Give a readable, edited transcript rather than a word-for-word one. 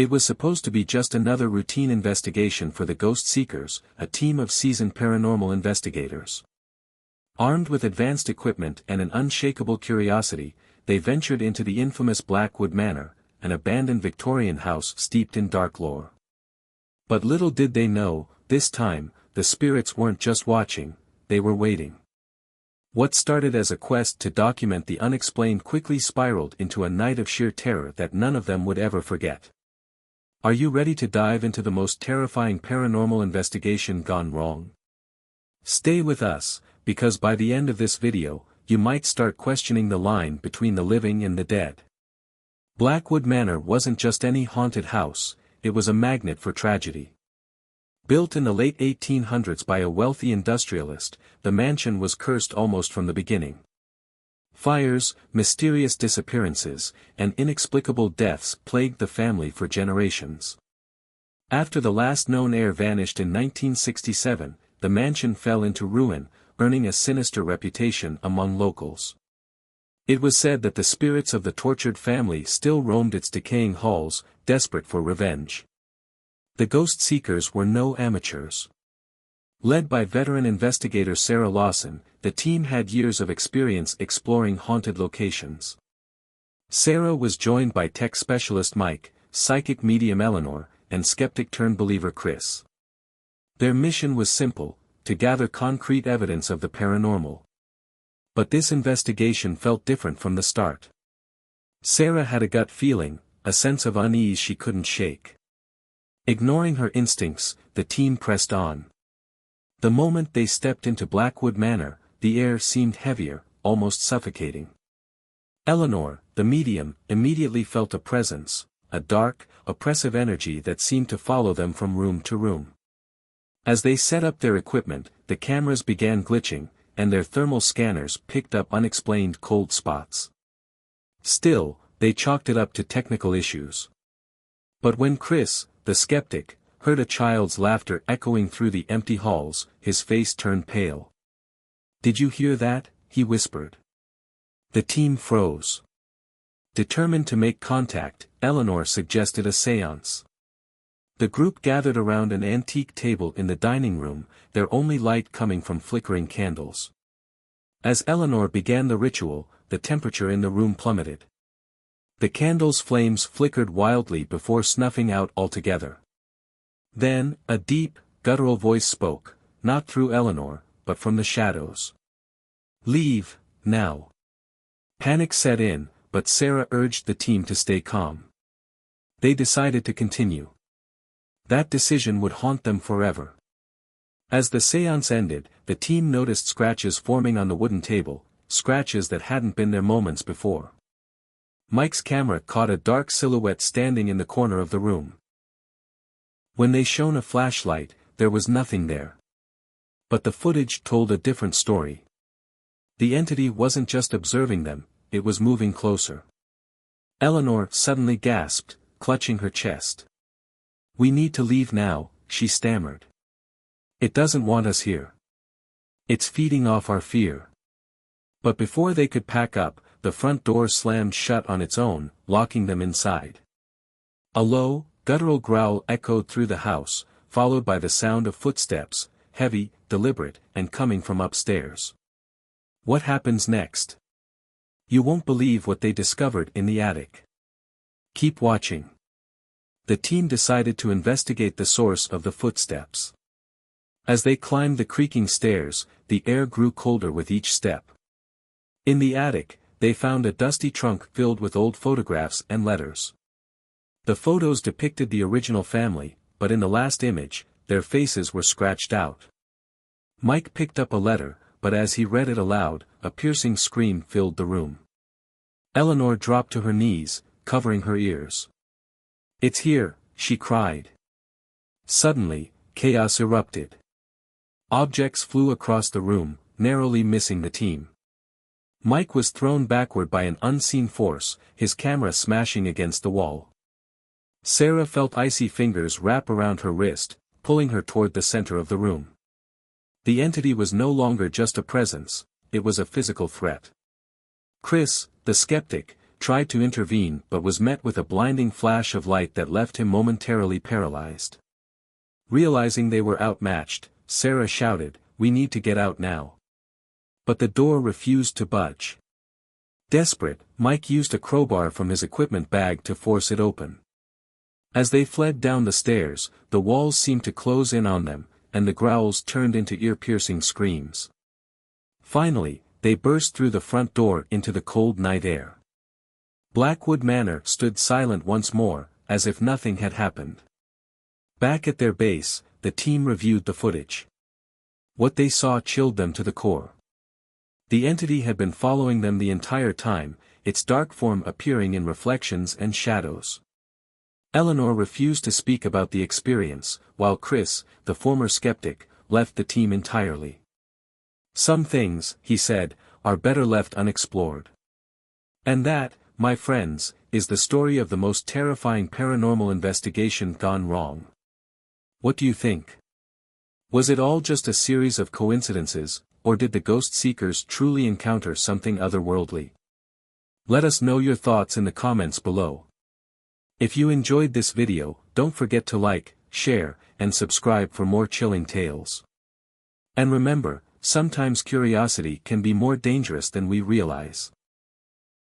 It was supposed to be just another routine investigation for the Ghost Seekers, a team of seasoned paranormal investigators. Armed with advanced equipment and an unshakable curiosity, they ventured into the infamous Blackwood Manor, an abandoned Victorian house steeped in dark lore. But little did they know, this time, the spirits weren't just watching, they were waiting. What started as a quest to document the unexplained quickly spiraled into a night of sheer terror that none of them would ever forget. Are you ready to dive into the most terrifying paranormal investigation gone wrong? Stay with us, because by the end of this video, you might start questioning the line between the living and the dead. Blackwood Manor wasn't just any haunted house, it was a magnet for tragedy. Built in the late 1800s by a wealthy industrialist, the mansion was cursed almost from the beginning. Fires, mysterious disappearances, and inexplicable deaths plagued the family for generations. After the last known heir vanished in 1967, the mansion fell into ruin, earning a sinister reputation among locals. It was said that the spirits of the tortured family still roamed its decaying halls, desperate for revenge. The Ghost Seekers were no amateurs. Led by veteran investigator Sarah Lawson, the team had years of experience exploring haunted locations. Sarah was joined by tech specialist Mike, psychic medium Eleanor, and skeptic-turned-believer Chris. Their mission was simple, to gather concrete evidence of the paranormal. But this investigation felt different from the start. Sarah had a gut feeling, a sense of unease she couldn't shake. Ignoring her instincts, the team pressed on. The moment they stepped into Blackwood Manor, the air seemed heavier, almost suffocating. Eleanor, the medium, immediately felt a presence, a dark, oppressive energy that seemed to follow them from room to room. As they set up their equipment, the cameras began glitching, and their thermal scanners picked up unexplained cold spots. Still, they chalked it up to technical issues. But when Chris, the skeptic, heard a child's laughter echoing through the empty halls, his face turned pale. "Did you hear that?" he whispered. The team froze. Determined to make contact, Eleanor suggested a séance. The group gathered around an antique table in the dining room, their only light coming from flickering candles. As Eleanor began the ritual, the temperature in the room plummeted. The candle's flames flickered wildly before snuffing out altogether. Then, a deep, guttural voice spoke, not through Eleanor, but from the shadows. "Leave, now." Panic set in, but Sarah urged the team to stay calm. They decided to continue. That decision would haunt them forever. As the séance ended, the team noticed scratches forming on the wooden table, scratches that hadn't been there moments before. Mike's camera caught a dark silhouette standing in the corner of the room. When they shone a flashlight, there was nothing there. But the footage told a different story. The entity wasn't just observing them, it was moving closer. Eleanor suddenly gasped, clutching her chest. "We need to leave now," she stammered. "It doesn't want us here. It's feeding off our fear." But before they could pack up, the front door slammed shut on its own, locking them inside. A low, guttural growl echoed through the house, followed by the sound of footsteps, heavy, deliberate, and coming from upstairs. What happens next? You won't believe what they discovered in the attic. Keep watching. The team decided to investigate the source of the footsteps. As they climbed the creaking stairs, the air grew colder with each step. In the attic, they found a dusty trunk filled with old photographs and letters. The photos depicted the original family, but in the last image, their faces were scratched out. Mike picked up a letter, but as he read it aloud, a piercing scream filled the room. Eleanor dropped to her knees, covering her ears. "It's here," she cried. Suddenly, chaos erupted. Objects flew across the room, narrowly missing the team. Mike was thrown backward by an unseen force, his camera smashing against the wall. Sarah felt icy fingers wrap around her wrist, pulling her toward the center of the room. The entity was no longer just a presence, it was a physical threat. Chris, the skeptic, tried to intervene but was met with a blinding flash of light that left him momentarily paralyzed. Realizing they were outmatched, Sarah shouted, "We need to get out now." But the door refused to budge. Desperate, Mike used a crowbar from his equipment bag to force it open. As they fled down the stairs, the walls seemed to close in on them, and the growls turned into ear-piercing screams. Finally, they burst through the front door into the cold night air. Blackwood Manor stood silent once more, as if nothing had happened. Back at their base, the team reviewed the footage. What they saw chilled them to the core. The entity had been following them the entire time, its dark form appearing in reflections and shadows. Eleanor refused to speak about the experience, while Chris, the former skeptic, left the team entirely. "Some things," he said, "are better left unexplored." And that, my friends, is the story of the most terrifying paranormal investigation gone wrong. What do you think? Was it all just a series of coincidences, or did the ghost seekers truly encounter something otherworldly? Let us know your thoughts in the comments below. If you enjoyed this video, don't forget to like, share, and subscribe for more chilling tales. And remember, sometimes curiosity can be more dangerous than we realize.